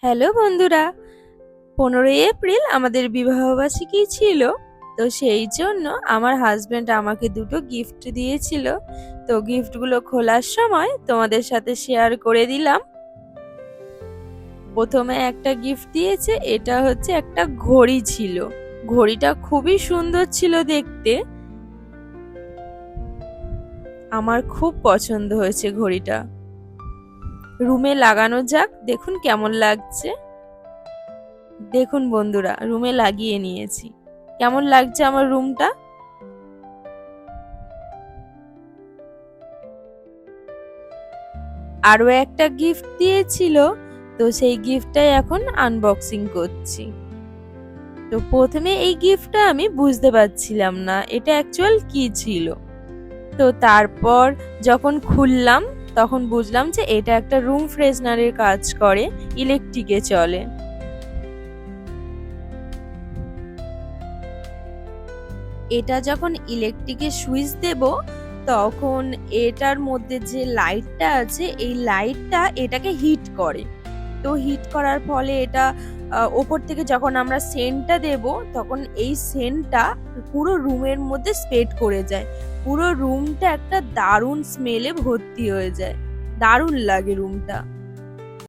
Hello বন্ধুরা, 15ই April আমাদের বিবাহবার্ষিকী ছিল। তো সেই জন্য আমার হাজবেন্ড আমাকে দুটো গিফট দিয়েছিল। তো গিফটগুলো খোলার সময় তোমাদের সাথে শেয়ার করে দিলাম। প্রথমে একটা গিফট দিয়েছে, এটা হচ্ছে একটা ঘড়ি ছিল। ঘড়িটা খুবই সুন্দর ছিল দেখতে, আমার খুব পছন্দ হয়েছে ঘড়িটা। রুমে লাগানো যাক, দেখুন কেমন লাগছে। দেখুন বন্ধুরা, রুমে লাগিয়ে নিয়েছি। কেমন লাগছে আমার রুমটা? আরো একটা গিফট দিয়েছিল, তো সেই গিফটটাই এখন আনবক্সিং করছি। তো প্রথমে এই গিফটটা আমি বুঝতে পারছিলাম না এটা অ্যাকচুয়াল কি ছিল। তো তারপর যখন খুললাম তখন বুঝলাম যে এটা একটা রুম ফ্রেশনারের কাজ করে, ইলেকট্রিকে চলে। এটা যখন ইলেকট্রিকের সুইচ দেব তখন এটার মধ্যে যে লাইটটা আছে এই লাইটটা এটাকে হিট করে। তো হিট করার ফলে এটা ওপর থেকে যখন আমরা সেন্টটা দেব তখন এই সেন্টটা পুরো রুমের মধ্যে স্প্রেড করে যায়। পুরো রুমটা একটা দারুণ স্মেলে ভর্তি হয়ে যায়, দারুণ লাগে রুমটা।